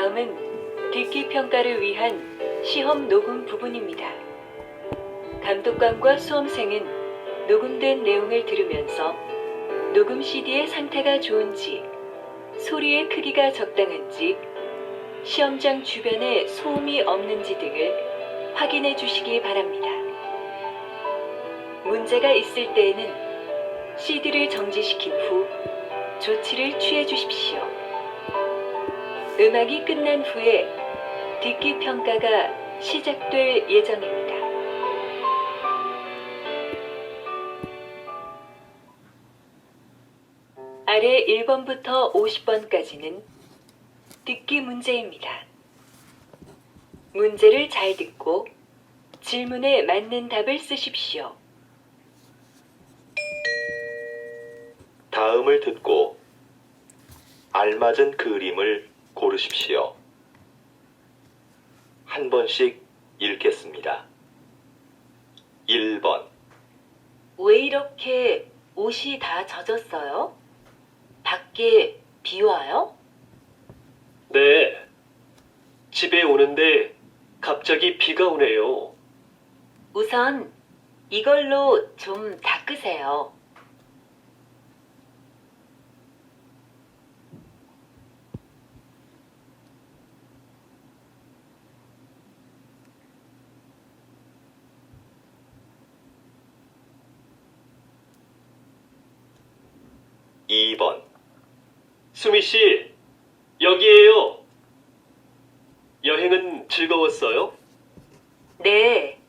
다음은 듣기 평가를 위한 시험 녹음 부분입니다. 감독관과 수험생은 녹음된 내용을 들으면서 녹음 CD의 상태가 좋은지, 소리의 크기가 적당한지, 시험장 주변에 소음이 없는지 등을 확인해 주시기 바랍니다. 문제가 있을 때에는 CD를 정지시킨 후 조치를 취해 주십시오. 음악이 끝난 후에 듣기 평가가 시작될 예정입니다. 아래 1번부터 50번까지는 듣기 문제입니다. 문제를 잘 듣고 질문에 맞는 답을 쓰십시오. 다음을 듣고 알맞은 그림을 고르십시오. 한 번씩 읽겠습니다. 1번. 왜 이렇게 옷이 다 젖었어요? 밖에 비 와요? 네. 집에 오는데 갑자기 비가 오네요. 우선 이걸로 좀 닦으세요. 2번. 수미 씨, 여기에요. 여행은 즐거웠어요? 네.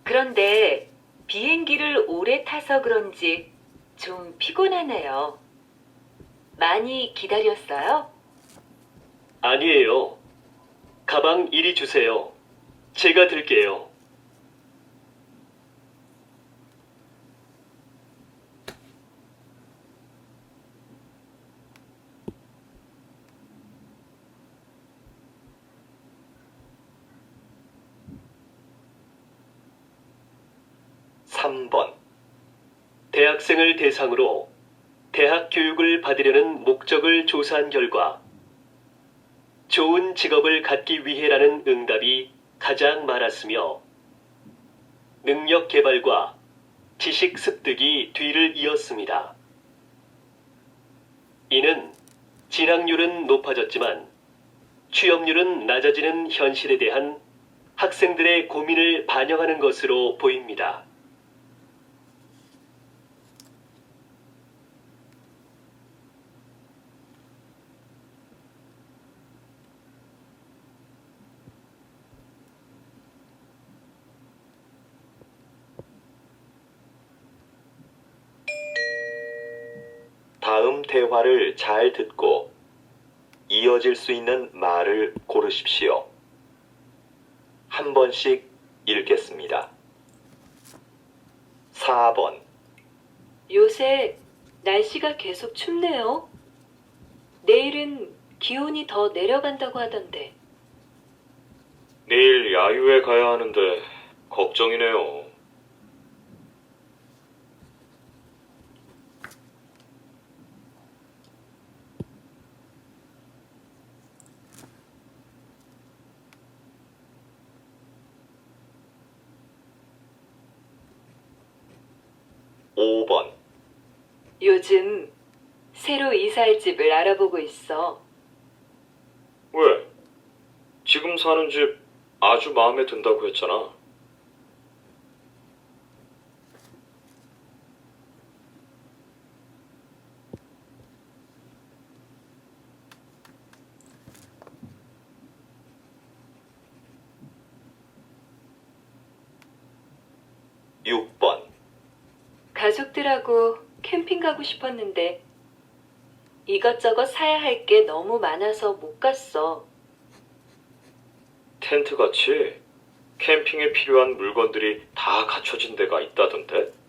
그런데 비행기를 오래 타서 그런지 좀 피곤하네요. 많이 기다렸어요? 아니에요. 가방 이리 주세요. 제가 들게요. 3번. 대학생을 대상으로 대학 교육을 받으려는 목적을 조사한 결과 좋은 직업을 갖기 위해라는 응답이 가장 많았으며 능력 개발과 지식 습득이 뒤를 이었습니다. 이는 진학률은 높아졌지만 취업률은 낮아지는 현실에 대한 학생들의 고민을 반영하는 것으로 보입니다. 다음 대화를 잘 듣고 이어질 수 있는 말을 고르십시오. 한 번씩 읽겠습니다. 4번. 요새 날씨가 계속 춥네요. 내일은 기온이 더 내려간다고 하던데. 내일 야유회 가야 하는데 걱정이네요. 5번. 요즘 새로 이사할 집을 알아보고 있어. 왜? 지금 사는 집 아주 마음에 든다고 했잖아. 6번. 가족들하고 캠핑 가고 싶었는데 이것저것 사야 할 게 너무 많아서 못 갔어. 텐트 같이 캠핑에 필요한 물건들이 다 갖춰진 데가 있다던데?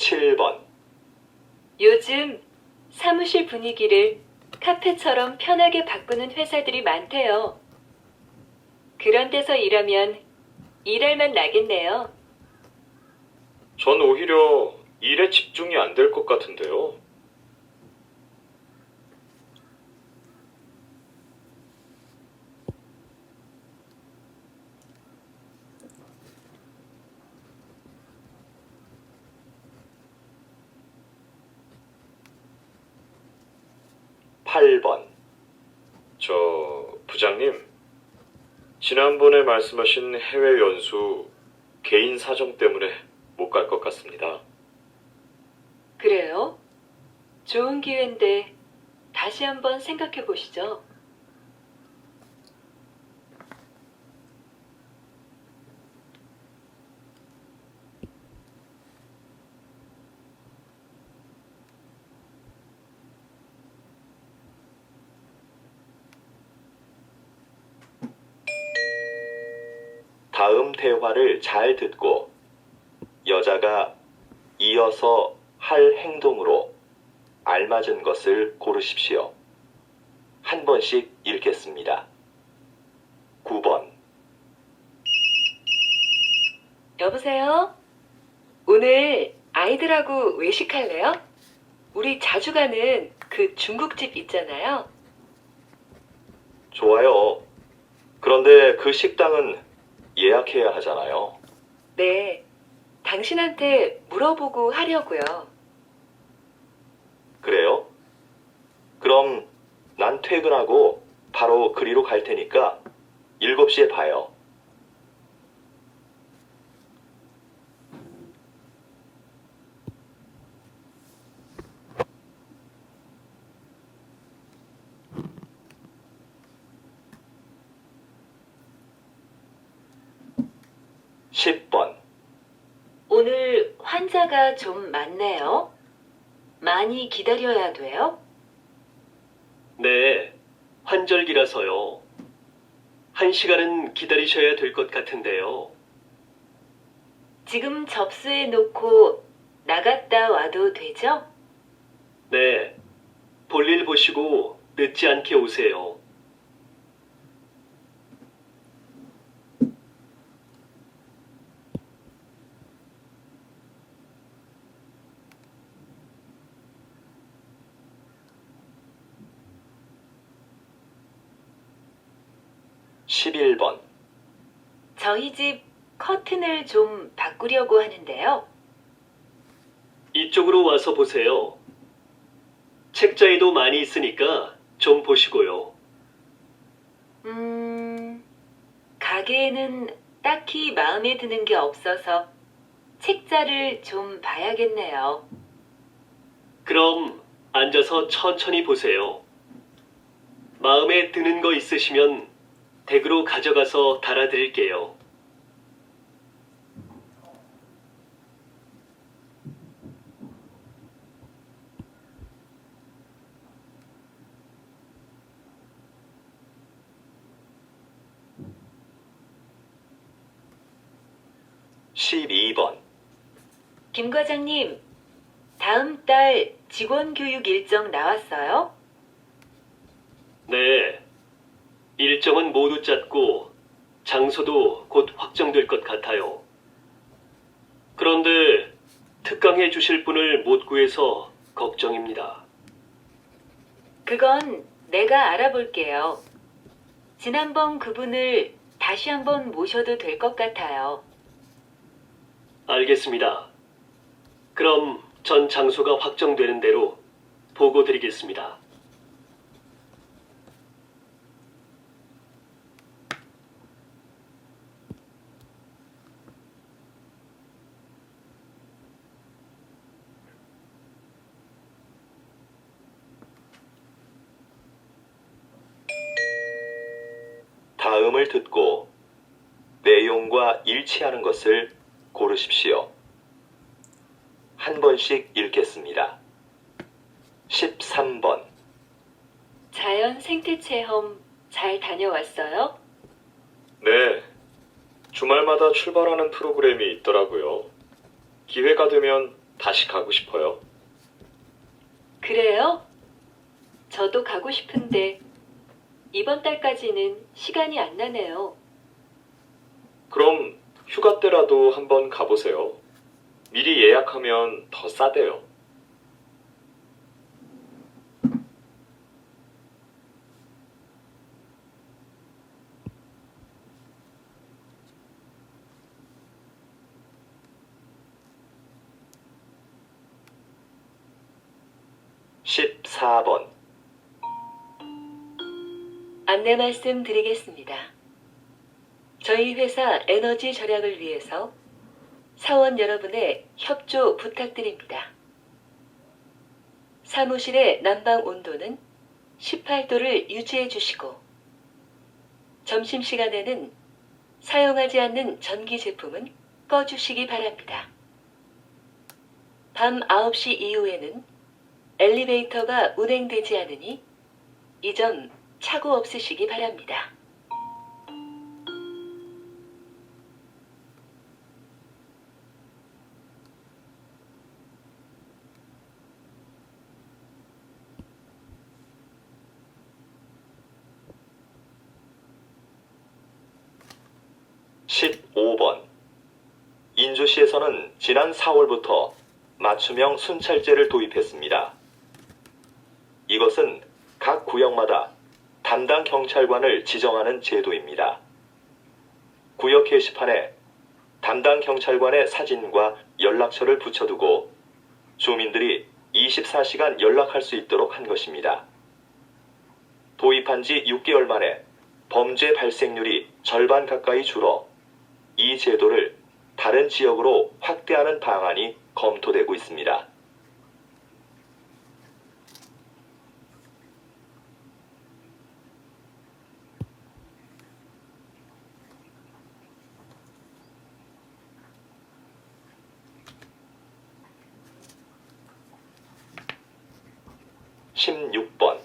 7번. 요즘 사무실 분위기를 카페처럼 편하게 바꾸는 회사들이 많대요. 그런 데서 일하면 일할 맛 나겠네요. 전 오히려 일에 집중이 안 될 것 같은데요. 팔 번 부장님, 지난번에 말씀하신 해외 연수 개인 사정 때문에 못 갈 것 같습니다. 그래요? 좋은 기회인데 다시 한번 생각해 보시죠. 다음 대화를 잘 듣고 여자가 이어서 할 행동으로 알맞은 것을 고르십시오. 한 번씩 읽겠습니다. 9번. 여보세요? 오늘 아이들하고 외식할래요? 우리 자주 가는 그 중국집 있잖아요. 좋아요. 그런데 그 식당은 예약해야 하잖아요. 네. 당신한테 물어보고 하려고요. 그래요? 그럼 난 퇴근하고 바로 그리로 갈 테니까 7시에 봐요. (10번) 오늘 환자가 좀 많네요. 많이 기다려야 돼요? 네, 환절기라서요. 1시간은 기다리셔야 될 것 같은데요. 지금 접수해 놓고 나갔다 와도 되죠? 네, 볼일 보시고 늦지 않게 오세요. (11번) 저희 집 커튼을 좀 바꾸려고 하는데요. 이쪽으로 와서 보세요. 책자에도 많이 있으니까 좀 보시고요. 가게에는 딱히 마음에 드는 게 없어서 책자를 좀 봐야겠네요. 그럼 앉아서 천천히 보세요. 마음에 드는 거 있으시면 댁으로 가져가서 달아드릴게요. (12번) 김 과장님, 다음 달 직원 교육 일정 나왔어요? 네. 일정은 모두 짰고 장소도 곧 확정될 것 같아요. 그런데 특강해 주실 분을 못 구해서 걱정입니다. 그건 내가 알아볼게요. 지난번 그분을 다시 한번 모셔도 될 것 같아요. 알겠습니다. 그럼 전 장소가 확정되는 대로 보고 드리겠습니다. 다음을 듣고 내용과 일치하는 것을 고르십시오. 한 번씩 읽겠습니다. 13번 자연 생태 체험 잘 다녀왔어요? 네, 주말마다 출발하는 프로그램이 있더라고요. 기회가 되면 다시 가고 싶어요. 그래요? 저도 가고 싶은데 이번 달까지는 시간이 안 나네요. 그럼 휴가 때라도 한번 가보세요. 미리 예약하면 더 싸대요. 십사 번 안내 말씀 드리겠습니다. 저희 회사 에너지 절약을 위해서 사원 여러분의 협조 부탁드립니다. 사무실의 난방 온도는 18도를 유지해 주시고, 점심시간에는 사용하지 않는 전기 제품은 꺼주시기 바랍니다. 밤 9시 이후에는 엘리베이터가 운행되지 않으니 이 점 착오 없으시기 바랍니다. 십오 번 인주시에서는 지난 4월부터 맞춤형 순찰제를 도입했습니다. 이것은 각 구역마다 담당 경찰관을 지정하는 제도입니다. 구역 게시판에 담당 경찰관의 사진과 연락처를 붙여두고 주민들이 24시간 연락할 수 있도록 한 것입니다. 도입한 지 6개월 만에 범죄 발생률이 절반 가까이 줄어 이 제도를 다른 지역으로 확대하는 방안이 검토되고 있습니다. 십육 번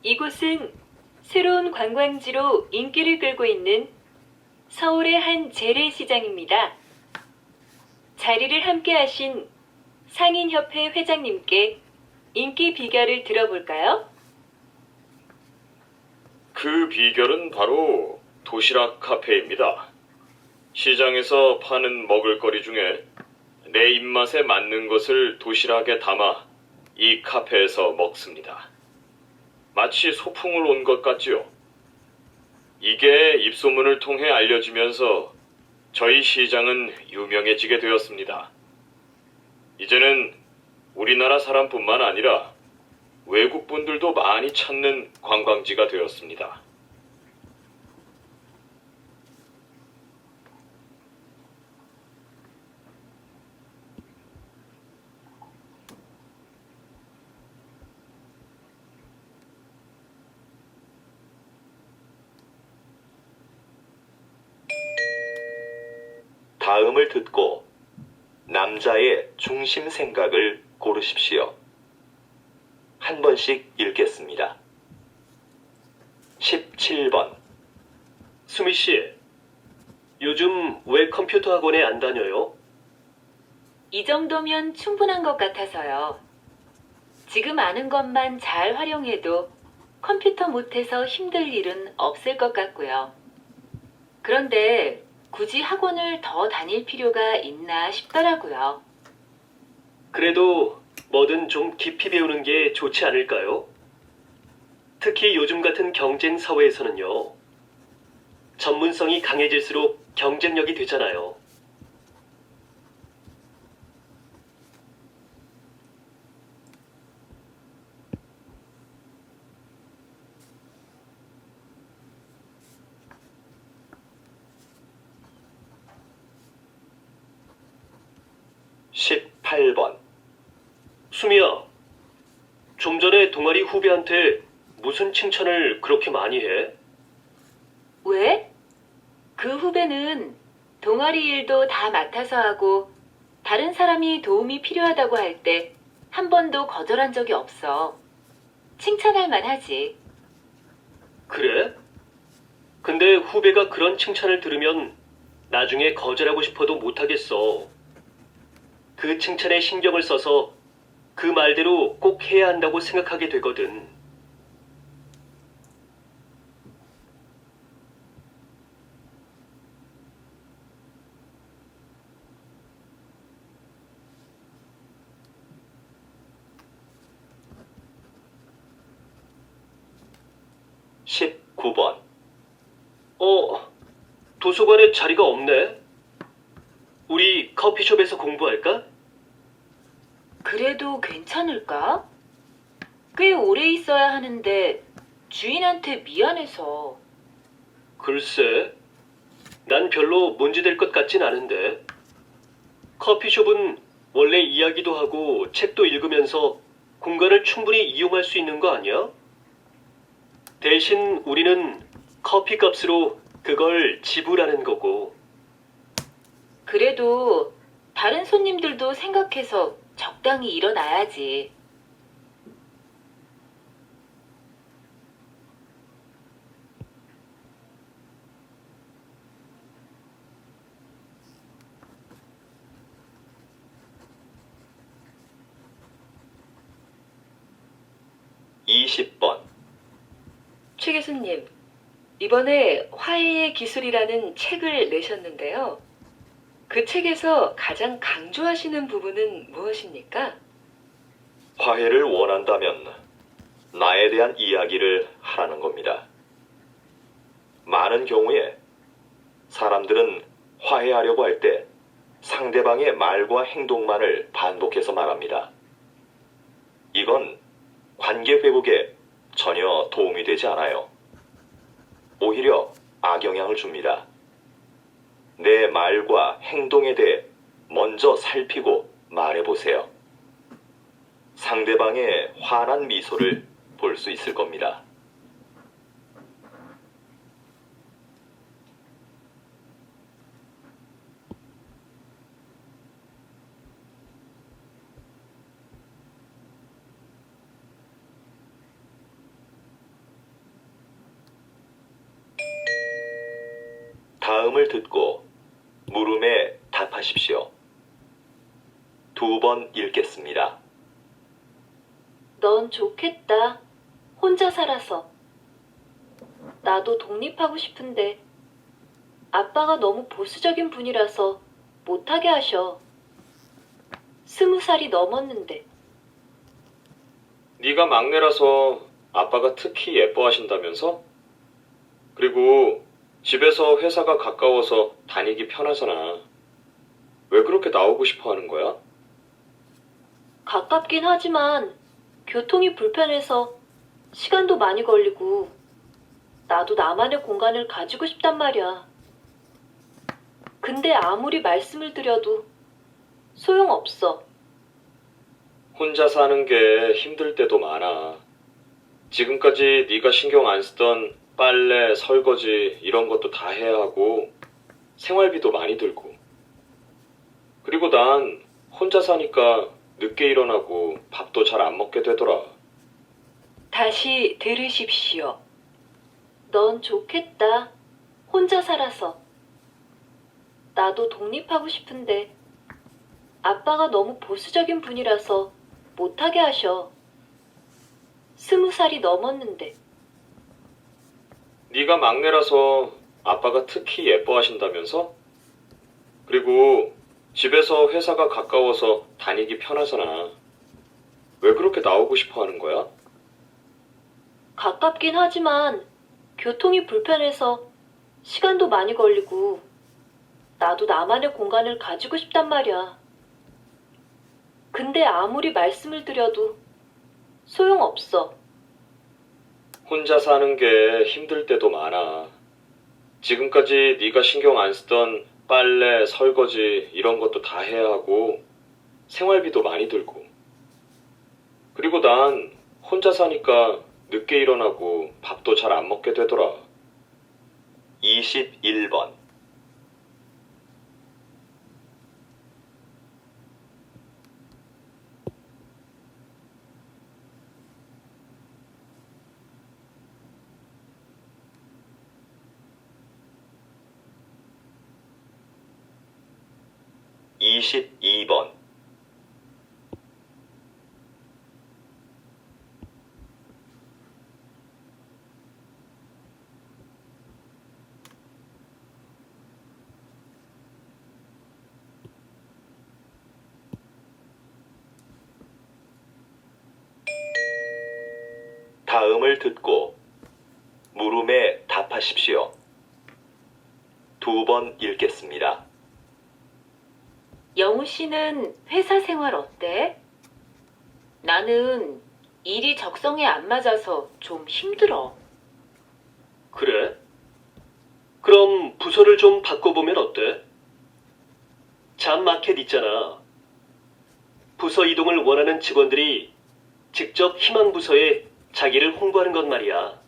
이곳은 새로운 관광지로 인기를 끌고 있는 서울의 한 재래시장입니다. 자리를 함께 하신 상인협회 회장님께 인기 비결을 들어볼까요? 그 비결은 바로 도시락 카페입니다. 시장에서 파는 먹을거리 중에 내 입맛에 맞는 것을 도시락에 담아 이 카페에서 먹습니다. 마치 소풍을 온 것 같지요. 이게 입소문을 통해 알려지면서 저희 시장은 유명해지게 되었습니다. 이제는 우리나라 사람뿐만 아니라 외국 분들도 많이 찾는 관광지가 되었습니다. 다음을 듣고 남자의 중심 생각을 고르십시오. 한 번씩 읽겠습니다. 17번 수미 씨, 요즘 왜 컴퓨터 학원에 안 다녀요? 이 정도면 충분한 것 같아서요. 지금 아는 것만 잘 활용해도 컴퓨터 못해서 힘들 일은 없을 것 같고요. 그런데 굳이 학원을 더 다닐 필요가 있나 싶더라고요. 그래도 뭐든 좀 깊이 배우는 게 좋지 않을까요? 특히 요즘 같은 경쟁 사회에서는요. 전문성이 강해질수록 경쟁력이 되잖아요. 십팔 번 수미야, 좀 전에 동아리 후배한테 무슨 칭찬을 그렇게 많이 해? 왜? 그 후배는 동아리 일도 다 맡아서 하고 다른 사람이 도움이 필요하다고 할 때 한 번도 거절한 적이 없어. 칭찬할 만하지. 그래? 근데 후배가 그런 칭찬을 들으면 나중에 거절하고 싶어도 못하겠어. 그 칭찬에 신경을 써서 그 말대로 꼭 해야 한다고 생각하게 되거든. 십구 번 도서관에 자리가 없네. 우리 커피숍에서 공부할까? 그래도 괜찮을까? 꽤 오래 있어야 하는데 주인한테 미안해서. 글쎄, 난 별로 문제될 것 같진 않은데. 커피숍은 원래 이야기도 하고 책도 읽으면서 공간을 충분히 이용할 수 있는 거 아니야? 대신 우리는 커피 값으로 그걸 지불하는 거고. 그래도 다른 손님들도 생각해서 적당히 일어나야지. 이십 번 최 교수님, 이번에 화해의 기술이라는 책을 내셨는데요. 그 책에서 가장 강조하시는 부분은 무엇입니까? 화해를 원한다면 나에 대한 이야기를 하라는 겁니다. 많은 경우에 사람들은 화해하려고 할 때 상대방의 말과 행동만을 반복해서 말합니다. 이건 관계 회복에 전혀 도움이 되지 않아요. 오히려 악영향을 줍니다. 내 말과 행동에 대해 먼저 살피고 말해보세요. 상대방의 환한 미소를 볼 수 있을 겁니다. 다음을 듣고 물음에 답하십시오. 두 번 읽겠습니다. 넌 좋겠다. 혼자 살아서. 나도 독립하고 싶은데 아빠가 너무 보수적인 분이라서 못하게 하셔. 20살이 넘었는데. 네가 막내라서 아빠가 특히 예뻐하신다면서? 그리고 집에서 회사가 가까워서 다니기 편하잖아. 왜 그렇게 나오고 싶어 하는 거야? 가깝긴 하지만 교통이 불편해서 시간도 많이 걸리고 나도 나만의 공간을 가지고 싶단 말이야. 근데 아무리 말씀을 드려도 소용없어. 혼자 사는 게 힘들 때도 많아. 지금까지 네가 신경 안 쓰던 빨래, 설거지 이런 것도 다 해야 하고 생활비도 많이 들고. 그리고 난 혼자 사니까 늦게 일어나고 밥도 잘 안 먹게 되더라. 다시 들으십시오. 넌 좋겠다. 혼자 살아서. 나도 독립하고 싶은데 아빠가 너무 보수적인 분이라서 못하게 하셔. 20살이 넘었는데. 네가 막내라서 아빠가 특히 예뻐하신다면서? 그리고 집에서 회사가 가까워서 다니기 편하잖아. 왜 그렇게 나오고 싶어 하는 거야? 가깝긴 하지만 교통이 불편해서 시간도 많이 걸리고 나도 나만의 공간을 가지고 싶단 말이야. 근데 아무리 말씀을 드려도 소용없어. 혼자 사는 게 힘들 때도 많아. 지금까지 네가 신경 안 쓰던 빨래, 설거지 이런 것도 다 해야 하고 생활비도 많이 들고. 그리고 난 혼자 사니까 늦게 일어나고 밥도 잘 안 먹게 되더라. 21번 22번 다음을 듣고 물음에 답하십시오. 2번 읽겠습니다. 영우 씨는 회사 생활 어때? 나는 일이 적성에 안 맞아서 좀 힘들어. 그래? 그럼 부서를 좀 바꿔보면 어때? 잡마켓 있잖아. 부서 이동을 원하는 직원들이 직접 희망 부서에 자기를 홍보하는 것 말이야.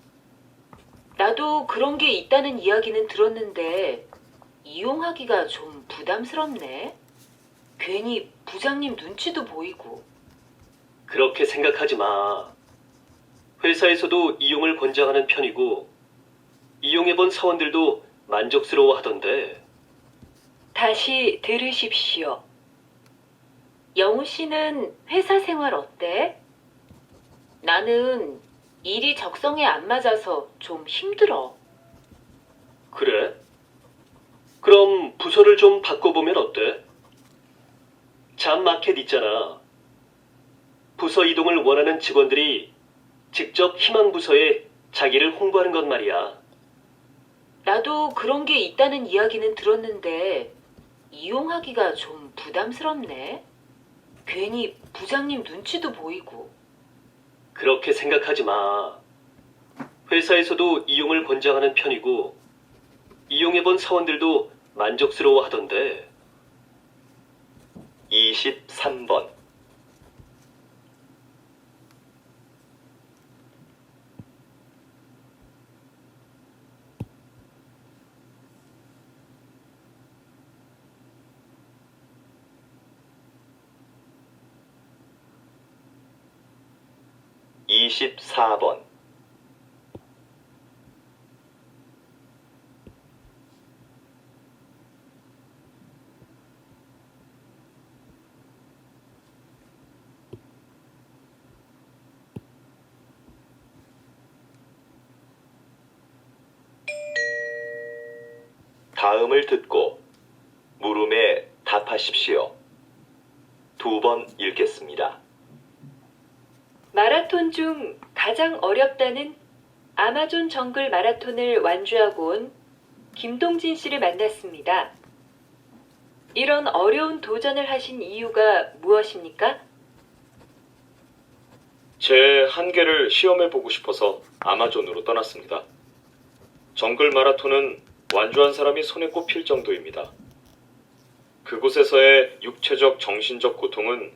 나도 그런 게 있다는 이야기는 들었는데 이용하기가 좀 부담스럽네. 괜히 부장님 눈치도 보이고. 그렇게 생각하지 마. 회사에서도 이용을 권장하는 편이고, 이용해본 사원들도 만족스러워 하던데. 다시 들으십시오. 영우 씨는 회사 생활 어때? 나는 일이 적성에 안 맞아서 좀 힘들어. 그래? 그럼 부서를 좀 바꿔보면 어때? 잡마켓 있잖아. 부서 이동을 원하는 직원들이 직접 희망 부서에 자기를 홍보하는 것 말이야. 나도 그런 게 있다는 이야기는 들었는데 이용하기가 좀 부담스럽네. 괜히 부장님 눈치도 보이고. 그렇게 생각하지 마. 회사에서도 이용을 권장하는 편이고, 이용해본 사원들도 만족스러워 하던데. 23번. 이십사 번. 다음을 듣고 물음에 답하십시오. 2번 읽겠습니다. 마라톤 중 가장 어렵다는 아마존 정글 마라톤을 완주하고 온 김동진 씨를 만났습니다. 이런 어려운 도전을 하신 이유가 무엇입니까? 제 한계를 시험해보고 싶어서 아마존으로 떠났습니다. 정글 마라톤은 완주한 사람이 손에 꼽힐 정도입니다. 그곳에서의 육체적, 정신적 고통은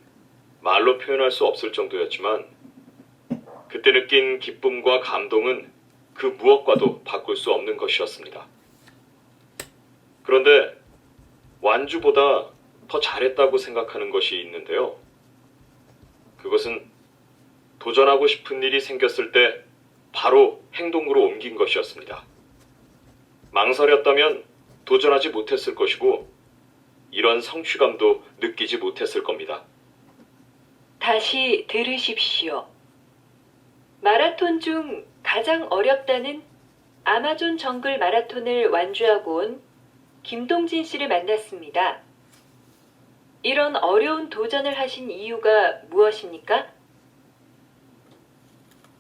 말로 표현할 수 없을 정도였지만 그때 느낀 기쁨과 감동은 그 무엇과도 바꿀 수 없는 것이었습니다. 그런데 완주보다 더 잘했다고 생각하는 것이 있는데요. 그것은 도전하고 싶은 일이 생겼을 때 바로 행동으로 옮긴 것이었습니다. 망설였다면 도전하지 못했을 것이고 이런 성취감도 느끼지 못했을 겁니다. 다시 들으십시오. 마라톤 중 가장 어렵다는 아마존 정글 마라톤을 완주하고 온 김동진 씨를 만났습니다. 이런 어려운 도전을 하신 이유가 무엇입니까?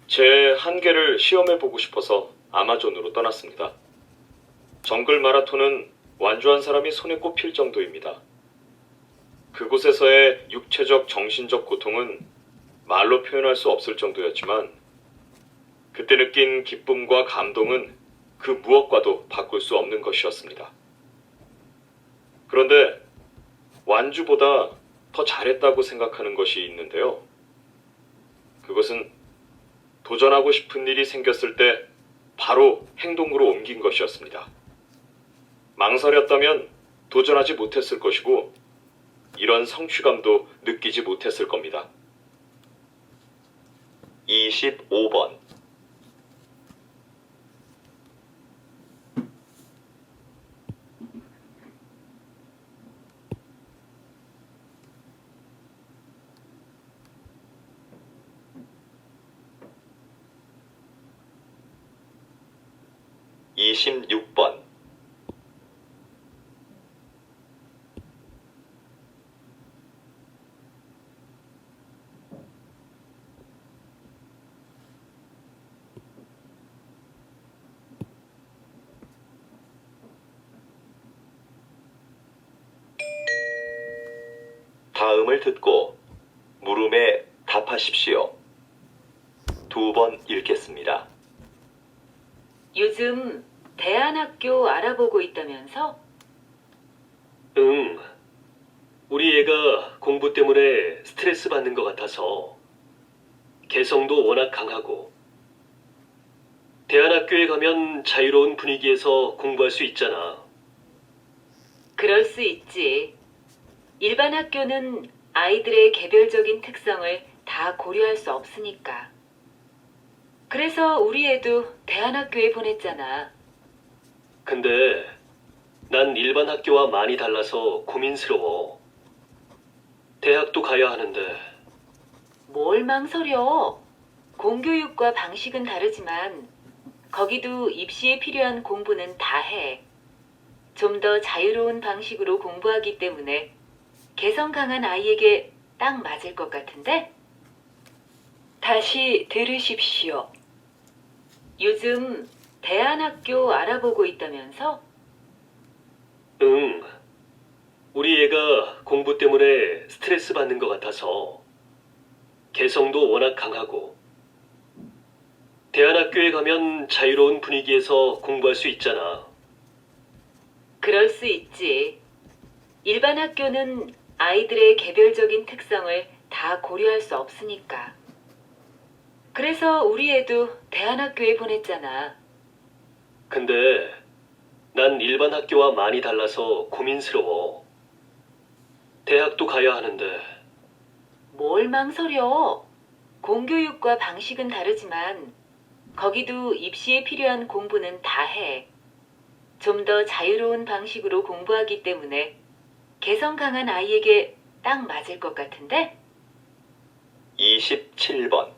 제 한계를 시험해보고 싶어서 아마존으로 떠났습니다. 정글 마라톤은 완주한 사람이 손에 꼽힐 정도입니다. 그곳에서의 육체적, 정신적 고통은 말로 표현할 수 없을 정도였지만 그때 느낀 기쁨과 감동은 그 무엇과도 바꿀 수 없는 것이었습니다. 그런데 완주보다 더 잘했다고 생각하는 것이 있는데요. 그것은 도전하고 싶은 일이 생겼을 때 바로 행동으로 옮긴 것이었습니다. 망설였다면 도전하지 못했을 것이고 이런 성취감도 느끼지 못했을 겁니다. 25번. 이십육 번. 다음을 듣고 물음에 답하십시오. 2번 읽겠습니다. 요즘 대안학교 알아보고 있다면서? 응. 우리 애가 공부 때문에 스트레스 받는 것 같아서 개성도 워낙 강하고 대안학교에 가면 자유로운 분위기에서 공부할 수 있잖아. 그럴 수 있지. 일반 학교는 아이들의 개별적인 특성을 다 고려할 수 없으니까. 그래서 우리 애도 대안학교에 보냈잖아. 근데 난 일반 학교와 많이 달라서 고민스러워. 대학도 가야 하는데 뭘 망설여? 공교육과 방식은 다르지만 거기도 입시에 필요한 공부는 다 해. 좀 더 자유로운 방식으로 공부하기 때문에 개성 강한 아이에게 딱 맞을 것 같은데? 다시 들으십시오. 요즘 대안학교 알아보고 있다면서? 응. 우리 애가 공부 때문에 스트레스 받는 것 같아서 개성도 워낙 강하고 대안학교에 가면 자유로운 분위기에서 공부할 수 있잖아. 그럴 수 있지. 일반 학교는 아이들의 개별적인 특성을 다 고려할 수 없으니까. 그래서 우리 애도 대안학교에 보냈잖아. 근데 난 일반 학교와 많이 달라서 고민스러워. 대학도 가야 하는데 뭘 망설여? 공교육과 방식은 다르지만 거기도 입시에 필요한 공부는 다 해. 좀 더 자유로운 방식으로 공부하기 때문에 개성 강한 아이에게 딱 맞을 것 같은데? 27번.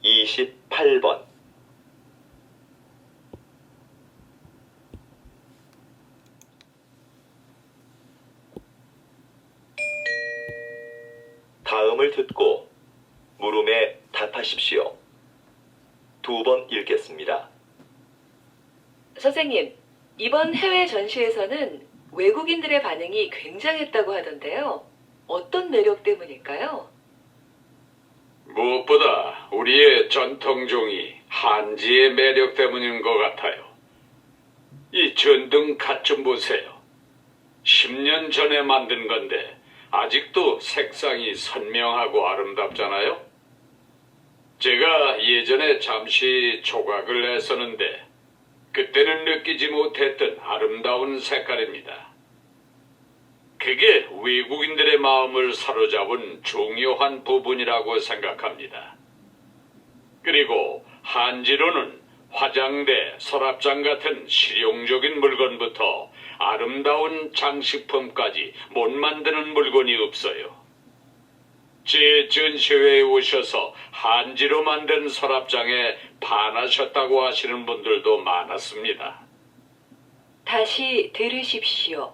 (28번) 다음을 듣고 물음에 답하십시오. 2번 읽겠습니다. 선생님, 이번 해외 전시에서는 외국인들의 반응이 굉장했다고 하던데요. 어떤 매력 때문일까요? 무엇보다 우리의 전통종이 한지의 매력 때문인 것 같아요. 이 전등 갓 좀 보세요. 10년 전에 만든 건데 아직도 색상이 선명하고 아름답잖아요. 제가 예전에 잠시 조각을 했었는데 그때는 느끼지 못했던 아름다운 색깔입니다. 그게 외국인들의 마음을 사로잡은 중요한 부분이라고 생각합니다. 그리고 한지로는 화장대, 서랍장 같은 실용적인 물건부터 아름다운 장식품까지 못 만드는 물건이 없어요. 제 전시회에 오셔서 한지로 만든 서랍장에 반하셨다고 하시는 분들도 많았습니다. 다시 들으십시오.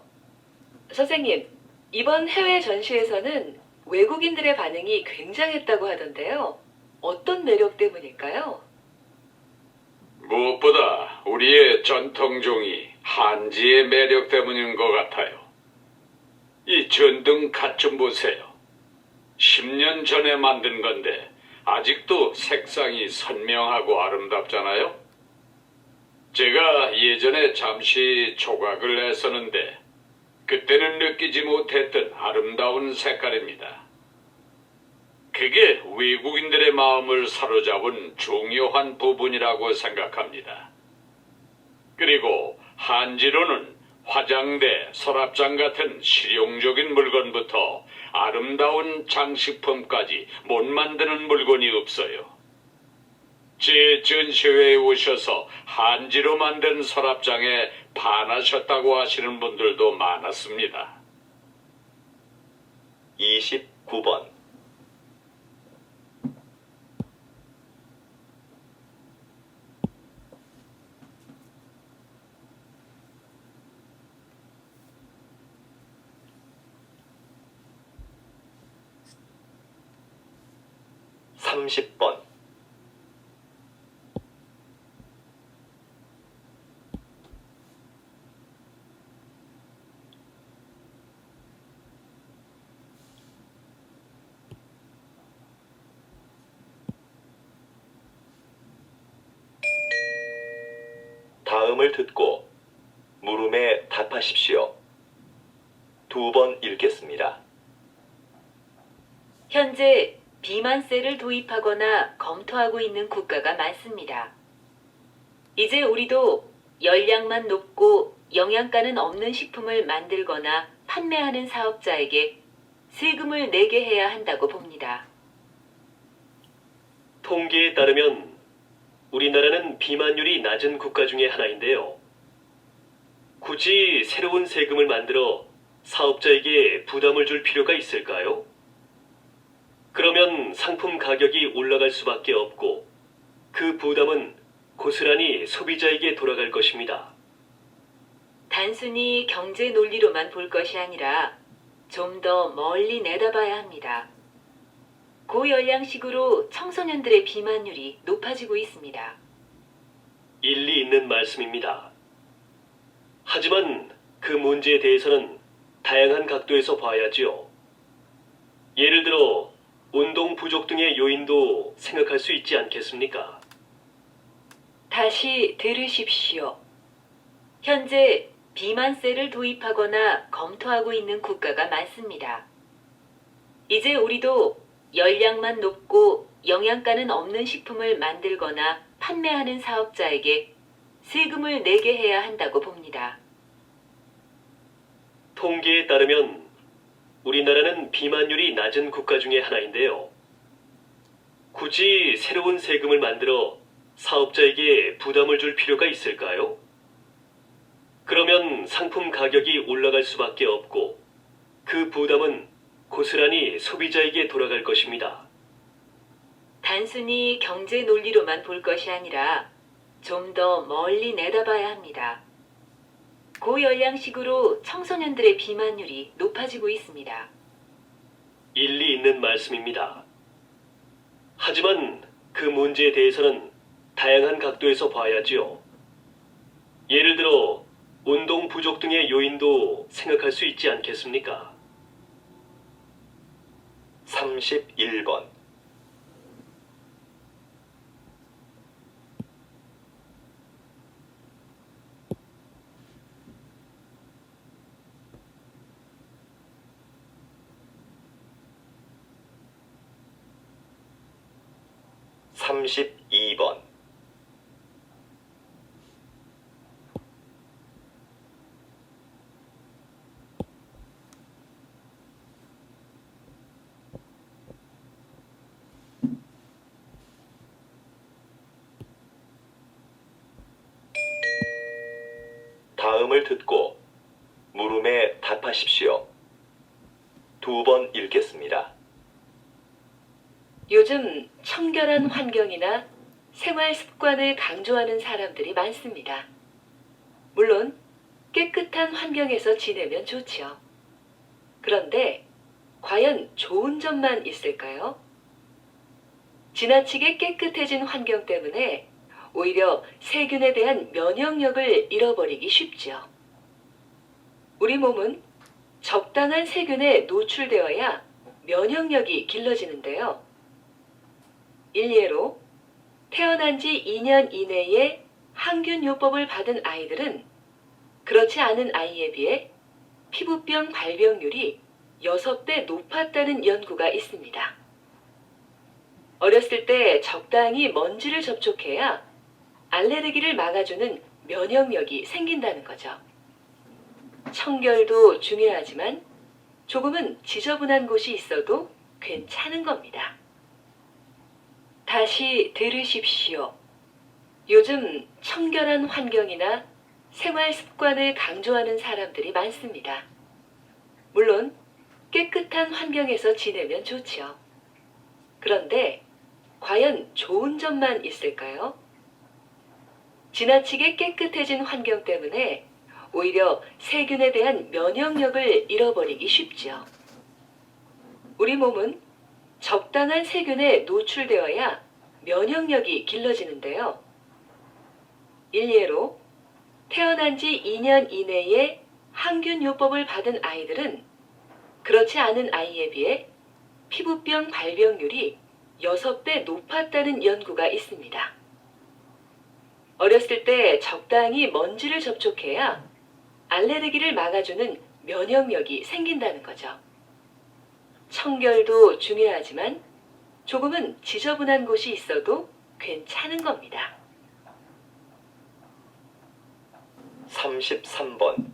선생님, 이번 해외 전시에서는 외국인들의 반응이 굉장했다고 하던데요. 어떤 매력 때문일까요? 무엇보다 우리의 전통종이 한지의 매력 때문인 것 같아요. 이 전등 갓 좀 보세요. 10년 전에 만든 건데 아직도 색상이 선명하고 아름답잖아요. 제가 예전에 잠시 조각을 했었는데 그때는 느끼지 못했던 아름다운 색깔입니다. 그게 외국인들의 마음을 사로잡은 중요한 부분이라고 생각합니다. 그리고 한지로는 화장대, 서랍장 같은 실용적인 물건부터 아름다운 장식품까지 못 만드는 물건이 없어요. 제 전시회에 오셔서 한지로 만든 서랍장에 반하셨다고 하시는 분들도 많았습니다. 29번. 30번, 다음을 듣고 물음에 답하십시오. 2번 읽겠습니다. 현재 비만세를 도입하거나 검토하고 있는 국가가 많습니다. 이제 우리도 열량만 높고 영양가는 없는 식품을 만들거나 판매하는 사업자에게 세금을 내게 해야 한다고 봅니다. 통계에 따르면 우리나라는 비만율이 낮은 국가 중에 하나인데요. 굳이 새로운 세금을 만들어 사업자에게 부담을 줄 필요가 있을까요? 그러면 상품 가격이 올라갈 수밖에 없고 그 부담은 고스란히 소비자에게 돌아갈 것입니다. 단순히 경제 논리로만 볼 것이 아니라 좀 더 멀리 내다봐야 합니다. 고열량식으로 청소년들의 비만율이 높아지고 있습니다. 일리 있는 말씀입니다. 하지만 그 문제에 대해서는 다양한 각도에서 봐야지요. 예를 들어 운동 부족 등의 요인도 생각할 수 있지 않겠습니까? 다시 들으십시오. 현재 비만세를 도입하거나 검토하고 있는 국가가 많습니다. 이제 우리도 열량만 높고 영양가는 없는 식품을 만들거나 판매하는 사업자에게 세금을 내게 해야 한다고 봅니다. 통계에 따르면 우리나라는 비만율이 낮은 국가 중에 하나인데요. 굳이 새로운 세금을 만들어 사업자에게 부담을 줄 필요가 있을까요? 그러면 상품 가격이 올라갈 수밖에 없고 그 부담은 고스란히 소비자에게 돌아갈 것입니다. 단순히 경제 논리로만 볼 것이 아니라 좀 더 멀리 내다봐야 합니다. 고열량식으로 청소년들의 비만율이 높아지고 있습니다. 일리 있는 말씀입니다. 하지만 그 문제에 대해서는 다양한 각도에서 봐야지요. 예를 들어 운동 부족 등의 요인도 생각할 수 있지 않겠습니까? 31번, (32번) 다음을 듣고 물음에 답하십시오. 2번 읽겠습니다. 요즘 청결한 환경이나 생활 습관을 강조하는 사람들이 많습니다. 물론 깨끗한 환경에서 지내면 좋죠. 그런데 과연 좋은 점만 있을까요? 지나치게 깨끗해진 환경 때문에 오히려 세균에 대한 면역력을 잃어버리기 쉽죠. 우리 몸은 적당한 세균에 노출되어야 면역력이 길러지는데요. 일례로 태어난 지 2년 이내에 항균요법을 받은 아이들은 그렇지 않은 아이에 비해 피부병 발병률이 6배 높았다는 연구가 있습니다. 어렸을 때 적당히 먼지를 접촉해야 알레르기를 막아주는 면역력이 생긴다는 거죠. 청결도 중요하지만 조금은 지저분한 곳이 있어도 괜찮은 겁니다. 다시 들으십시오. 요즘 청결한 환경이나 생활 습관을 강조하는 사람들이 많습니다. 물론 깨끗한 환경에서 지내면 좋죠. 그런데 과연 좋은 점만 있을까요? 지나치게 깨끗해진 환경 때문에 오히려 세균에 대한 면역력을 잃어버리기 쉽죠. 우리 몸은 적당한 세균에 노출되어야 면역력이 길러지는데요. 일례로 태어난 지 2년 이내에 항균요법을 받은 아이들은 그렇지 않은 아이에 비해 피부병 발병률이 6배 높았다는 연구가 있습니다. 어렸을 때 적당히 먼지를 접촉해야 알레르기를 막아주는 면역력이 생긴다는 거죠. 청결도 중요하지만 조금은 지저분한 곳이 있어도 괜찮은 겁니다. 33번.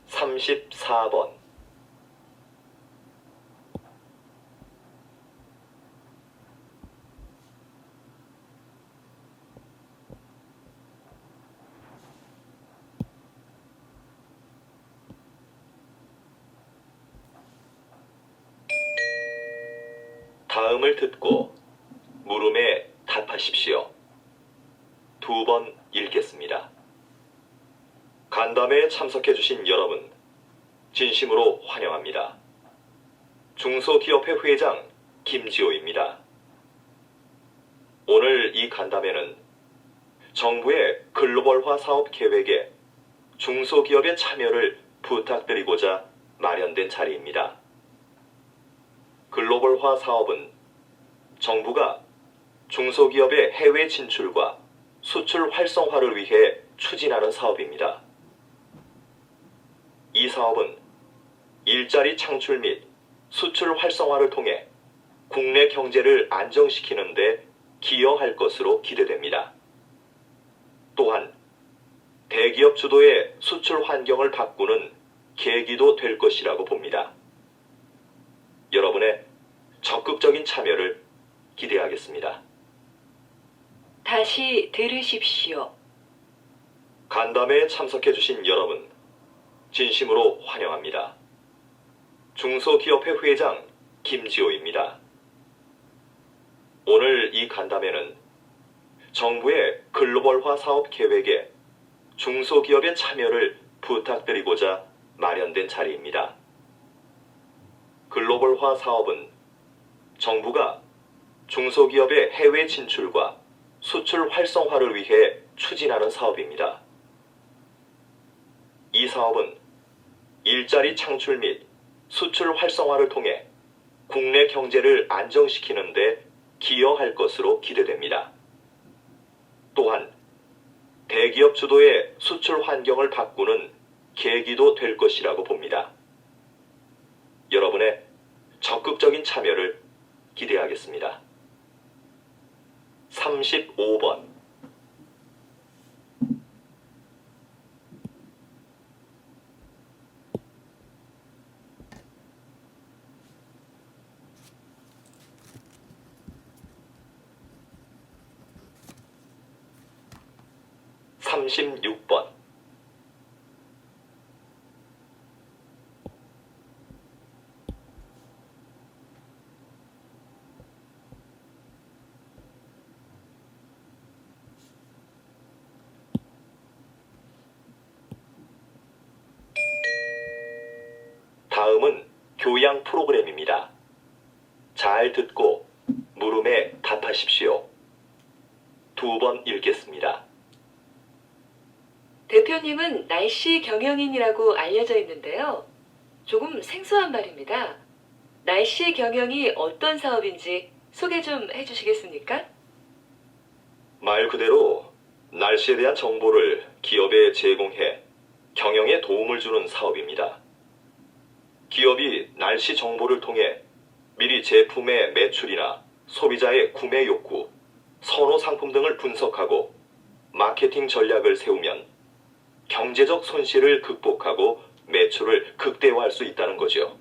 삼십사 번. 다음을 듣고 물음에 답하십시오. 2번 읽겠습니다. 간담회에 참석해주신 여러분, 진심으로 환영합니다. 중소기업회 회장 김지호입니다. 오늘 이 간담회는 정부의 글로벌화 사업 계획에 중소기업의 참여를 부탁드리고자 마련된 자리입니다. 글로벌화 사업은 정부가 중소기업의 해외 진출과 수출 활성화를 위해 추진하는 사업입니다. 이 사업은 일자리 창출 및 수출 활성화를 통해 국내 경제를 안정시키는 데 기여할 것으로 기대됩니다. 또한 대기업 주도의 수출 환경을 바꾸는 계기도 될 것이라고 봅니다. 여러분의 적극적인 참여를 기대하겠습니다. 다시 들으십시오. 간담회에 참석해주신 여러분, 진심으로 환영합니다. 중소기업회 회장 김지호입니다. 오늘 이 간담회는 정부의 글로벌화 사업 계획에 중소기업의 참여를 부탁드리고자 마련된 자리입니다. 글로벌화 사업은 정부가 중소기업의 해외 진출과 수출 활성화를 위해 추진하는 사업입니다. 이 사업은 일자리 창출 및 수출 활성화를 통해 국내 경제를 안정시키는 데 기여할 것으로 기대됩니다. 또한 대기업 주도의 수출 환경을 바꾸는 계기도 될 것이라고 봅니다. 여러분의 적극적인 참여를 기대하겠습니다. 35번. 삼십육 번. 다음은 교양 프로그램입니다. 잘 듣고 물음에 답하십시오. 2번 읽겠습니다. 대표님은 날씨 경영인이라고 알려져 있는데요. 조금 생소한 말입니다. 날씨 경영이 어떤 사업인지 소개 좀 해주시겠습니까? 말 그대로 날씨에 대한 정보를 기업에 제공해 경영에 도움을 주는 사업입니다. 기업이 날씨 정보를 통해 미리 제품의 매출이나 소비자의 구매 욕구, 선호 상품 등을 분석하고 마케팅 전략을 세우면 경제적 손실을 극복하고 매출을 극대화할 수 있다는 거죠.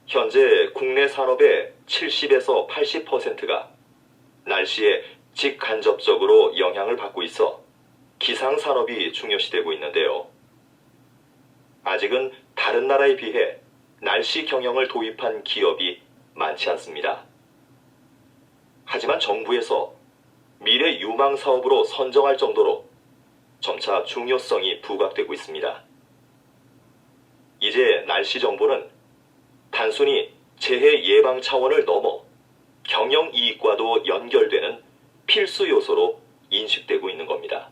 현재 국내 산업의 70에서 80%가 날씨에 직간접적으로 영향을 받고 있어 기상산업이 중요시되고 있는데요. 아직은 다른 나라에 비해 날씨 경영을 도입한 기업이 많지 않습니다. 하지만 정부에서 미래 유망 사업으로 선정할 정도로 점차 중요성이 부각되고 있습니다. 이제 날씨 정보는 단순히 재해 예방 차원을 넘어 경영 이익과도 연결되는 필수 요소로 인식되고 있는 겁니다.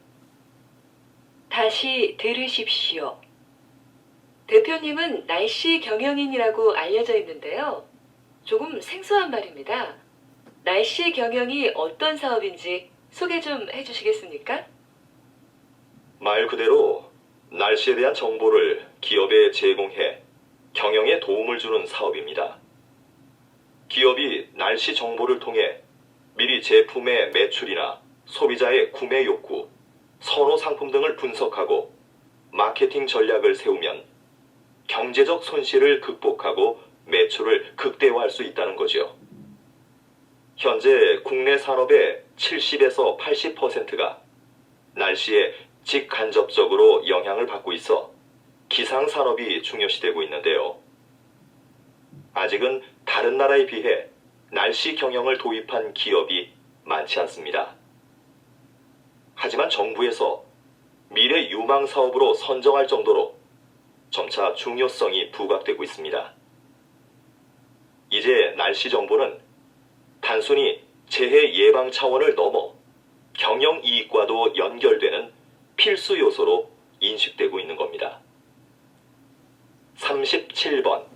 다시 들으십시오. 대표님은 날씨 경영인이라고 알려져 있는데요. 조금 생소한 말입니다. 날씨 경영이 어떤 사업인지 소개 좀 해주시겠습니까? 말 그대로 날씨에 대한 정보를 기업에 제공해 경영에 도움을 주는 사업입니다. 기업이 날씨 정보를 통해 미리 제품의 매출이나 소비자의 구매 욕구, 선호 상품 등을 분석하고 마케팅 전략을 세우면 경제적 손실을 극복하고 매출을 극대화할 수 있다는 거죠. 현재 국내 산업의 70에서 80%가 날씨에 직간접적으로 영향을 받고 있어 기상 산업이 중요시되고 있는데요. 아직은 다른 나라에 비해 날씨 경영을 도입한 기업이 많지 않습니다. 하지만 정부에서 미래 유망 사업으로 선정할 정도로 점차 중요성이 부각되고 있습니다. 이제 날씨 정보는 단순히 재해 예방 차원을 넘어 경영 이익과도 연결되는 필수 요소로 인식되고 있는 겁니다. 37번.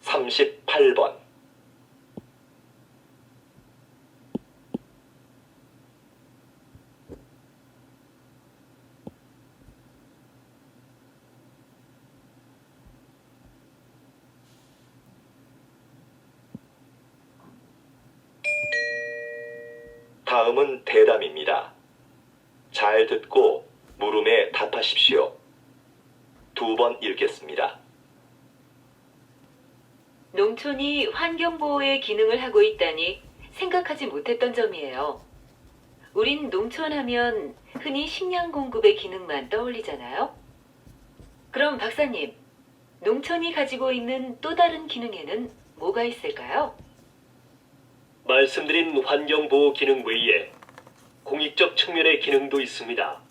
(38번) 다음은 대담입니다. 잘 듣고 물음에 답하십시오. 2번 읽겠습니다. 농촌이 환경보호의 기능을 하고 있다니 생각하지 못했던 점이에요. 우린 농촌하면 흔히 식량 공급의 기능만 떠올리잖아요. 그럼 박사님, 농촌이 가지고 있는 또 다른 기능에는 뭐가 있을까요? 말씀드린 환경보호 기능 외에 공익적 측면의 기능도 있습니다.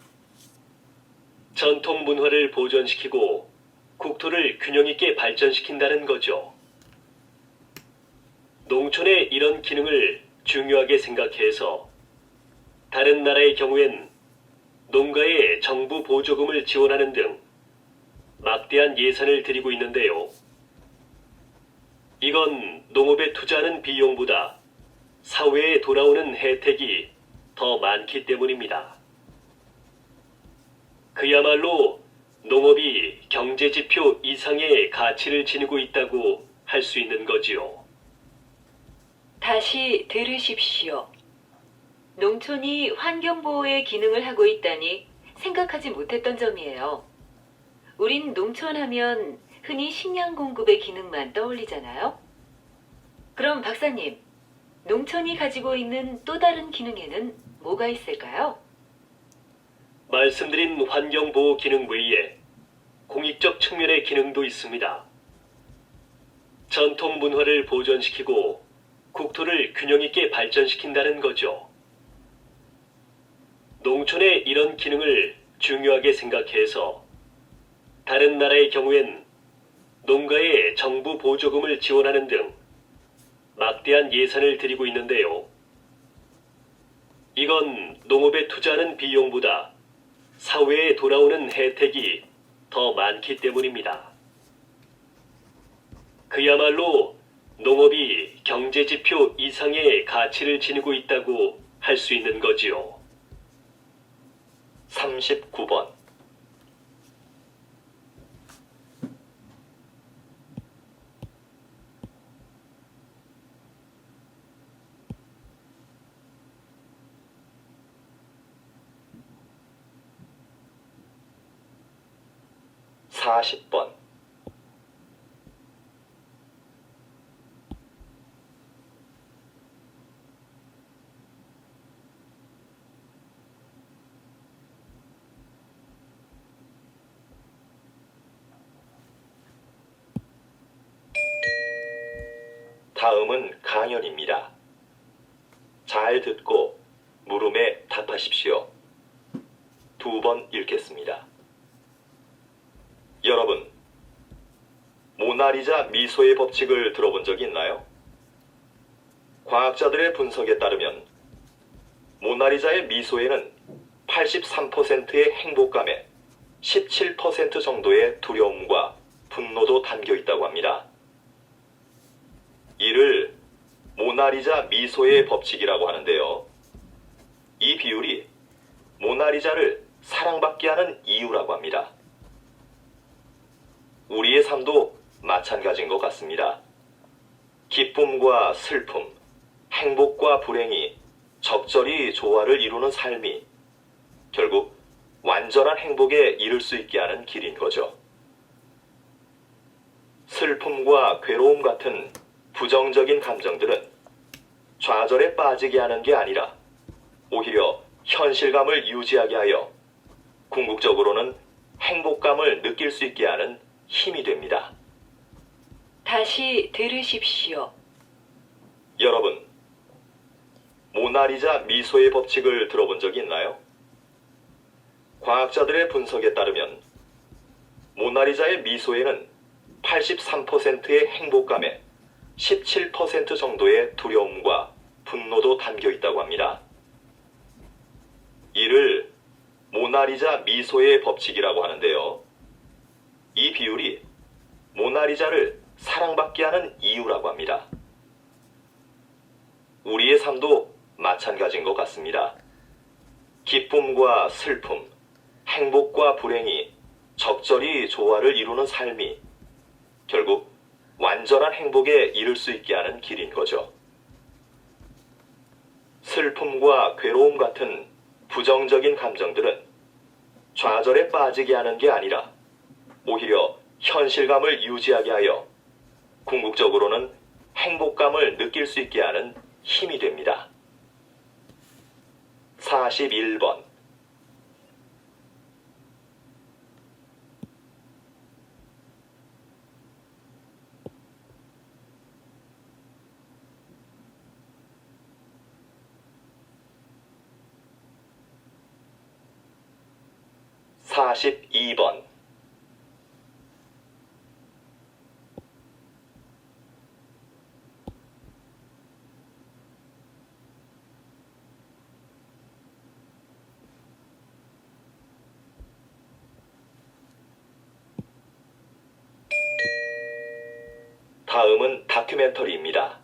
전통 문화를 보존시키고 국토를 균형 있게 발전시킨다는 거죠. 농촌의 이런 기능을 중요하게 생각해서 다른 나라의 경우엔 농가에 정부 보조금을 지원하는 등 막대한 예산을 들이고 있는데요. 이건 농업에 투자하는 비용보다 사회에 돌아오는 혜택이 더 많기 때문입니다. 그야말로 농업이 경제지표 이상의 가치를 지니고 있다고 할 수 있는 거지요. 다시 들으십시오. 농촌이 환경보호의 기능을 하고 있다니 생각하지 못했던 점이에요. 우린 농촌하면 흔히 식량 공급의 기능만 떠올리잖아요. 그럼 박사님, 농촌이 가지고 있는 또 다른 기능에는 뭐가 있을까요? 말씀드린 환경보호 기능 외에 공익적 측면의 기능도 있습니다. 전통 문화를 보존시키고 국토를 균형 있게 발전시킨다는 거죠. 농촌의 이런 기능을 중요하게 생각해서 다른 나라의 경우엔 농가에 정부 보조금을 지원하는 등 막대한 예산을 들이고 있는데요. 이건 농업에 투자하는 비용보다 사회에 돌아오는 혜택이 더 많기 때문입니다. 그야말로 농업이 경제지표 이상의 가치를 지니고 있다고 할 수 있는 거지요. 39번. (40번) 다음은 강연입니다. 잘 듣고 물음에 답하십시오. 2번 읽겠습니다. 여러분, 모나리자 미소의 법칙을 들어본 적이 있나요? 과학자들의 분석에 따르면 모나리자의 미소에는 83%의 행복감에 17% 정도의 두려움과 분노도 담겨 있다고 합니다. 이를 모나리자 미소의 법칙이라고 하는데요. 이 비율이 모나리자를 사랑받게 하는 이유라고 합니다. 우리의 삶도 마찬가지인 것 같습니다. 기쁨과 슬픔, 행복과 불행이 적절히 조화를 이루는 삶이 결국 완전한 행복에 이를 수 있게 하는 길인 거죠. 슬픔과 괴로움 같은 부정적인 감정들은 좌절에 빠지게 하는 게 아니라 오히려 현실감을 유지하게 하여 궁극적으로는 행복감을 느낄 수 있게 하는 힘이 됩니다. 다시 들으십시오. 여러분, 모나리자 미소의 법칙을 들어본 적이 있나요? 과학자들의 분석에 따르면 모나리자의 미소에는 83%의 행복감에 17% 정도의 두려움과 분노도 담겨 있다고 합니다. 이를 모나리자 미소의 법칙이라고 하는데요. 이 비율이 모나리자를 사랑받게 하는 이유라고 합니다. 우리의 삶도 마찬가지인 것 같습니다. 기쁨과 슬픔, 행복과 불행이 적절히 조화를 이루는 삶이 결국 완전한 행복에 이를 수 있게 하는 길인 거죠. 슬픔과 괴로움 같은 부정적인 감정들은 좌절에 빠지게 하는 게 아니라 오히려 현실감을 유지하게 하여 궁극적으로는 행복감을 느낄 수 있게 하는 힘이 됩니다. 41번. (42번) 다음은 다큐멘터리입니다.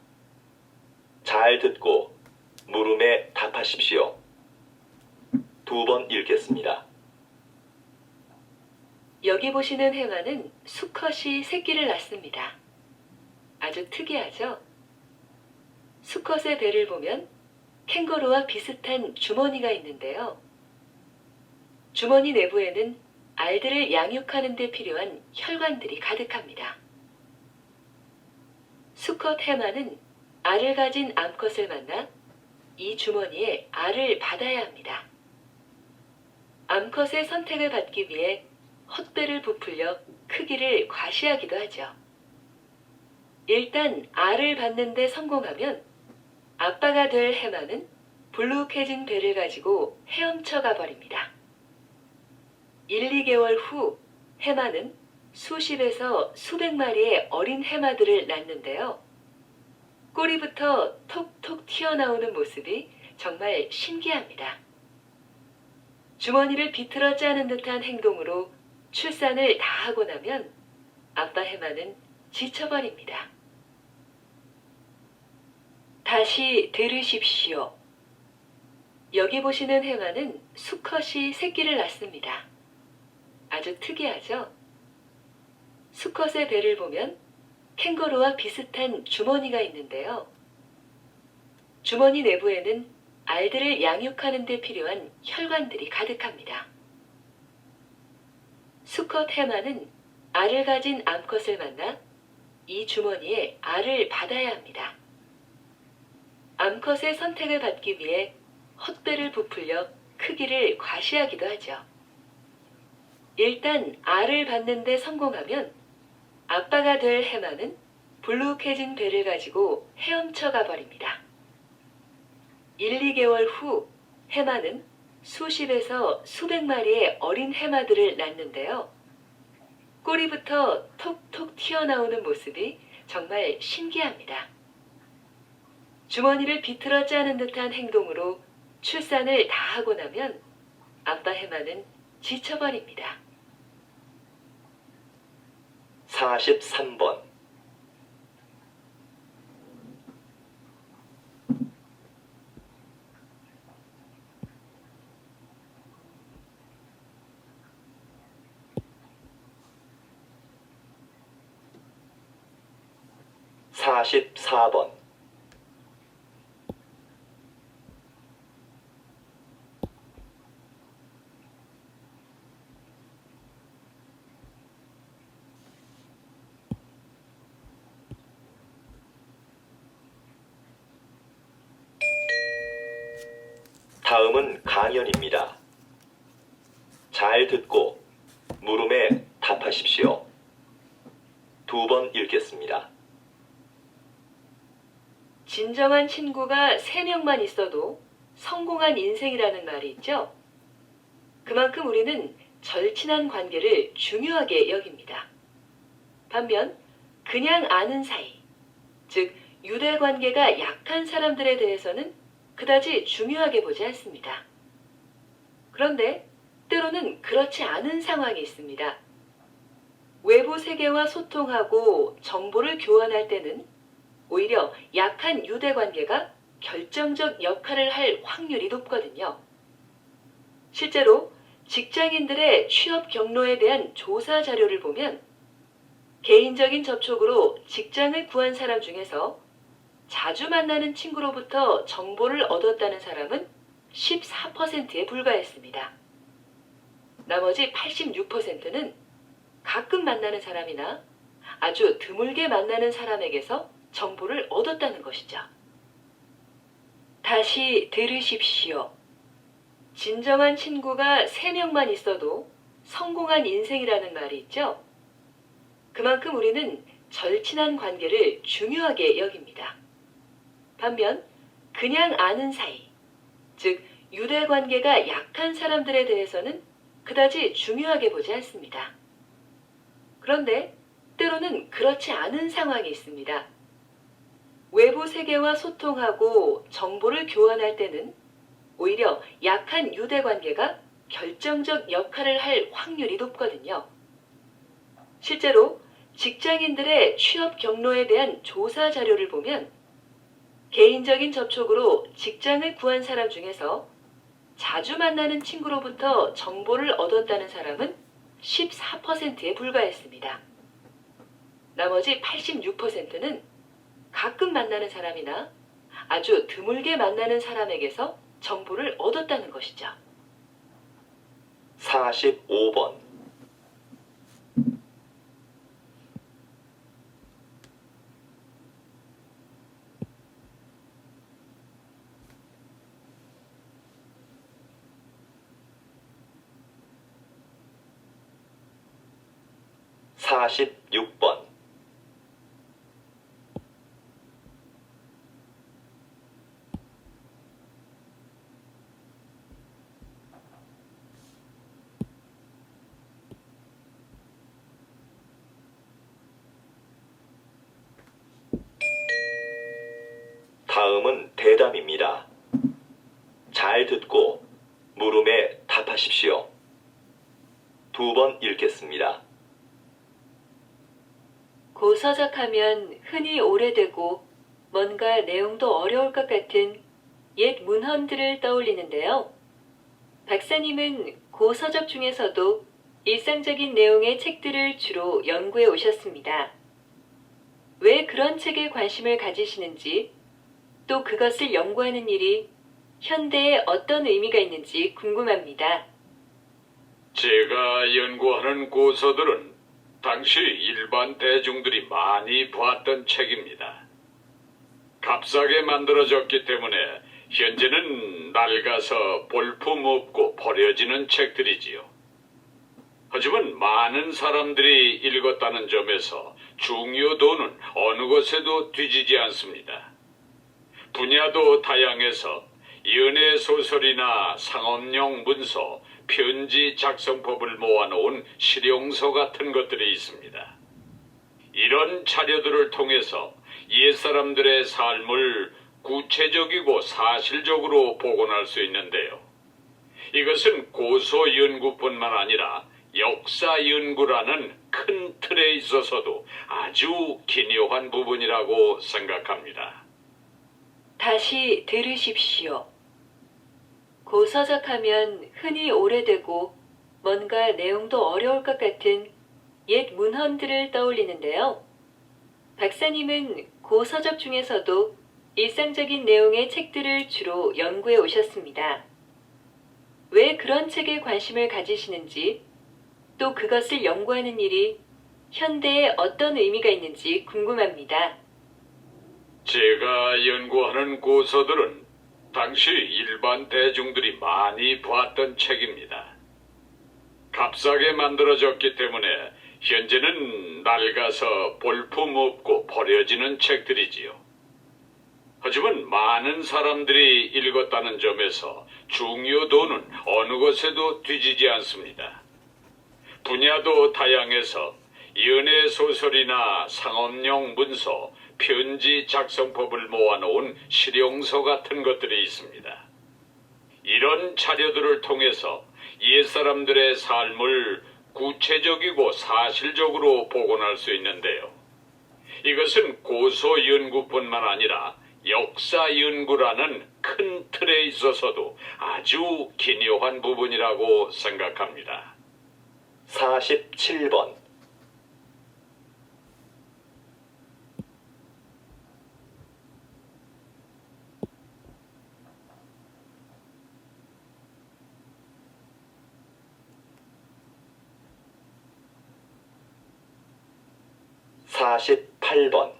잘 듣고 물음에 답하십시오. 2번 읽겠습니다. 여기 보시는 해마는 수컷이 새끼를 낳습니다. 아주 특이하죠? 수컷의 배를 보면 캥거루와 비슷한 주머니가 있는데요. 주머니 내부에는 알들을 양육하는 데 필요한 혈관들이 가득합니다. 수컷 해마는 알을 가진 암컷을 만나 이 주머니에 알을 받아야 합니다. 암컷의 선택을 받기 위해 헛배를 부풀려 크기를 과시하기도 하죠. 일단 알을 받는 데 성공하면 아빠가 될 해마는 불룩해진 배를 가지고 헤엄쳐 가버립니다. 1, 2개월 후 해마는 수십에서 수백 마리의 어린 해마들을 낳는데요. 꼬리부터 톡톡 튀어나오는 모습이 정말 신기합니다. 주머니를 비틀어 짜는 듯한 행동으로 출산을 다 하고 나면 아빠 해마는 지쳐버립니다. 다시 들으십시오. 여기 보시는 해마는 수컷이 새끼를 낳습니다. 아주 특이하죠? 수컷의 배를 보면 캥거루와 비슷한 주머니가 있는데요. 주머니 내부에는 알들을 양육하는 데 필요한 혈관들이 가득합니다. 수컷 해마는 알을 가진 암컷을 만나 이 주머니에 알을 받아야 합니다. 암컷의 선택을 받기 위해 헛배를 부풀려 크기를 과시하기도 하죠. 일단 알을 받는 데 성공하면 아빠가 될 해마는 불룩해진 배를 가지고 헤엄쳐 가버립니다. 1, 2개월 후 해마는 수십에서 수백 마리의 어린 해마들을 낳는데요. 꼬리부터 톡톡 튀어나오는 모습이 정말 신기합니다. 주머니를 비틀어 짜는 듯한 행동으로 출산을 다 하고 나면 아빠 해마는 지쳐버립니다. 43번. 사십사 번. 다음은 강연입니다. 잘 듣고 물음에 답하십시오. 2번 읽겠습니다. 진정한 친구가 3명만 있어도 성공한 인생이라는 말이 있죠? 그만큼 우리는 절친한 관계를 중요하게 여깁니다. 반면 그냥 아는 사이, 즉 유대 관계가 약한 사람들에 대해서는 그다지 중요하게 보지 않습니다. 그런데 때로는 그렇지 않은 상황이 있습니다. 외부 세계와 소통하고 정보를 교환할 때는 오히려 약한 유대 관계가 결정적 역할을 할 확률이 높거든요. 실제로 직장인들의 취업 경로에 대한 조사 자료를 보면 개인적인 접촉으로 직장을 구한 사람 중에서 자주 만나는 친구로부터 정보를 얻었다는 사람은 14%에 불과했습니다. 나머지 86%는 가끔 만나는 사람이나 아주 드물게 만나는 사람에게서 정보를 얻었다는 것이죠. 다시 들으십시오. 진정한 친구가 3명만 있어도 성공한 인생이라는 말이 있죠? 그만큼 우리는 절친한 관계를 중요하게 여깁니다. 반면 그냥 아는 사이, 즉 유대 관계가 약한 사람들에 대해서는 그다지 중요하게 보지 않습니다. 그런데 때로는 그렇지 않은 상황이 있습니다. 외부 세계와 소통하고 정보를 교환할 때는 오히려 약한 유대 관계가 결정적 역할을 할 확률이 높거든요. 실제로 직장인들의 취업 경로에 대한 조사 자료를 보면 개인적인 접촉으로 직장을 구한 사람 중에서 자주 만나는 친구로부터 정보를 얻었다는 사람은 14%에 불과했습니다. 나머지 86%는 가끔 만나는 사람이나 아주 드물게 만나는 사람에게서 정보를 얻었다는 것이죠. 45번. 사십육 번. 다음은 대담입니다. 잘 듣고 물음에 답하십시오. 2번 읽겠습니다. 고서적하면 흔히 오래되고 뭔가 내용도 어려울 것 같은 옛 문헌들을 떠올리는데요. 박사님은 고서적 중에서도 일상적인 내용의 책들을 주로 연구해 오셨습니다. 왜 그런 책에 관심을 가지시는지, 또 그것을 연구하는 일이 현대에 어떤 의미가 있는지 궁금합니다. 제가 연구하는 고서들은 당시 일반 대중들이 많이 봤던 책입니다. 값싸게 만들어졌기 때문에 현재는 낡아서 볼품없고 버려지는 책들이지요. 하지만 많은 사람들이 읽었다는 점에서 중요도는 어느 것에도 뒤지지 않습니다. 분야도 다양해서 연애 소설이나 상업용 문서, 편지 작성법을 모아놓은 실용서 같은 것들이 있습니다. 이런 자료들을 통해서 옛사람들의 삶을 구체적이고 사실적으로 복원할 수 있는데요. 이것은 고소 연구뿐만 아니라 역사 연구라는 큰 틀에 있어서도 아주 기묘한 부분이라고 생각합니다. 다시 들으십시오. 고서적하면 흔히 오래되고 뭔가 내용도 어려울 것 같은 옛 문헌들을 떠올리는데요. 박사님은 고서적 중에서도 일상적인 내용의 책들을 주로 연구해 오셨습니다. 왜 그런 책에 관심을 가지시는지, 또 그것을 연구하는 일이 현대에 어떤 의미가 있는지 궁금합니다. 제가 연구하는 고서들은 당시 일반 대중들이 많이 봤던 책입니다. 값싸게 만들어졌기 때문에 현재는 낡아서 볼품없고 버려지는 책들이지요. 하지만 많은 사람들이 읽었다는 점에서 중요도는 어느 것에도 뒤지지 않습니다. 분야도 다양해서 연애 소설이나 상업용 문서, 편지 작성법을 모아놓은 실용서 같은 것들이 있습니다. 이런 자료들을 통해서 옛사람들의 삶을 구체적이고 사실적으로 복원할 수 있는데요. 이것은 고소 연구뿐만 아니라 역사 연구라는 큰 틀에 있어서도 아주 기묘한 부분이라고 생각합니다. 47번. (48번)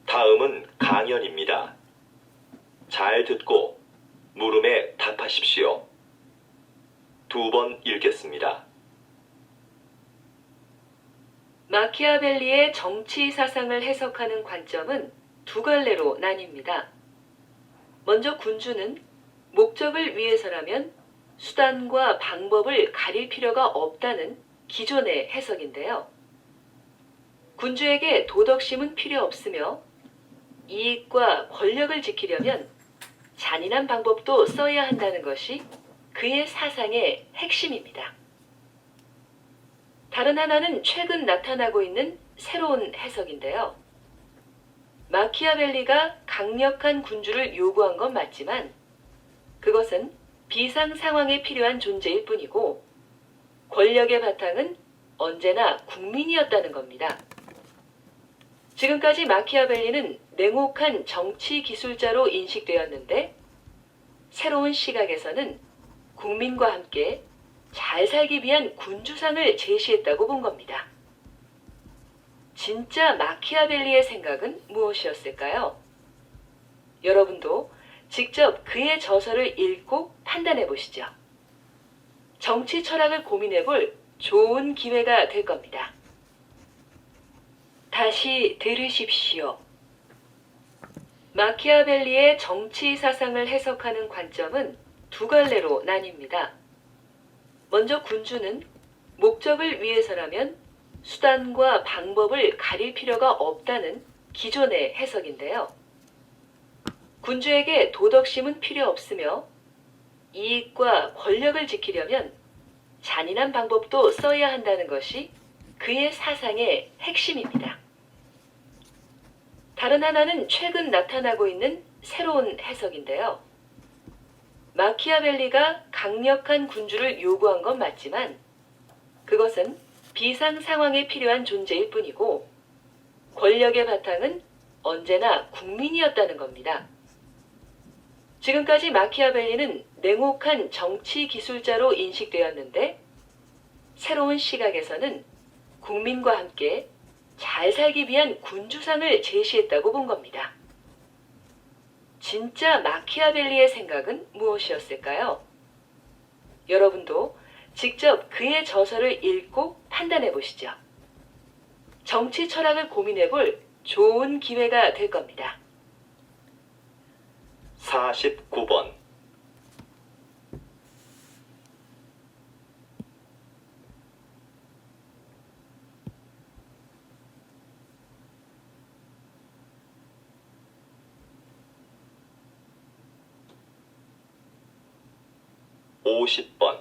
다음은 강연입니다. 잘 듣고 물음에 답하십시오. 2번 읽겠습니다. 마키아벨리의 정치 사상을 해석하는 관점은 두 갈래로 나뉩니다. 먼저 군주는 목적을 위해서라면 수단과 방법을 가릴 필요가 없다는 기존의 해석인데요. 군주에게 도덕심은 필요 없으며 이익과 권력을 지키려면 잔인한 방법도 써야 한다는 것이 그의 사상의 핵심입니다. 다른 하나는 최근 나타나고 있는 새로운 해석인데요. 마키아벨리가 강력한 군주를 요구한 건 맞지만 그것은 비상 상황에 필요한 존재일 뿐이고 권력의 바탕은 언제나 국민이었다는 겁니다. 지금까지 마키아벨리는 냉혹한 정치 기술자로 인식되었는데 새로운 시각에서는 국민과 함께 잘 살기 위한 군주상을 제시했다고 본 겁니다. 진짜 마키아벨리의 생각은 무엇이었을까요? 여러분도 직접 그의 저서를 읽고 판단해 보시죠. 정치 철학을 고민해 볼 좋은 기회가 될 겁니다. 다시 들으십시오. 마키아벨리의 정치 사상을 해석하는 관점은 두 갈래로 나뉩니다. 먼저 군주는 목적을 위해서라면 수단과 방법을 가릴 필요가 없다는 기존의 해석인데요. 군주에게 도덕심은 필요 없으며 이익과 권력을 지키려면 잔인한 방법도 써야 한다는 것이 그의 사상의 핵심입니다. 다른 하나는 최근 나타나고 있는 새로운 해석인데요. 마키아벨리가 강력한 군주를 요구한 건 맞지만 그것은 비상 상황에 필요한 존재일 뿐이고 권력의 바탕은 언제나 국민이었다는 겁니다. 지금까지 마키아벨리는 냉혹한 정치 기술자로 인식되었는데 새로운 시각에서는 국민과 함께 잘 살기 위한 군주상을 제시했다고 본 겁니다. 진짜 마키아벨리의 생각은 무엇이었을까요? 여러분도 직접 그의 저서를 읽고 판단해 보시죠. 정치 철학을 고민해 볼 좋은 기회가 될 겁니다. 49번. (50번)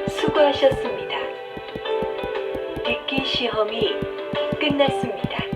수고하셨습니다. 듣기 시험이 끝났습니다.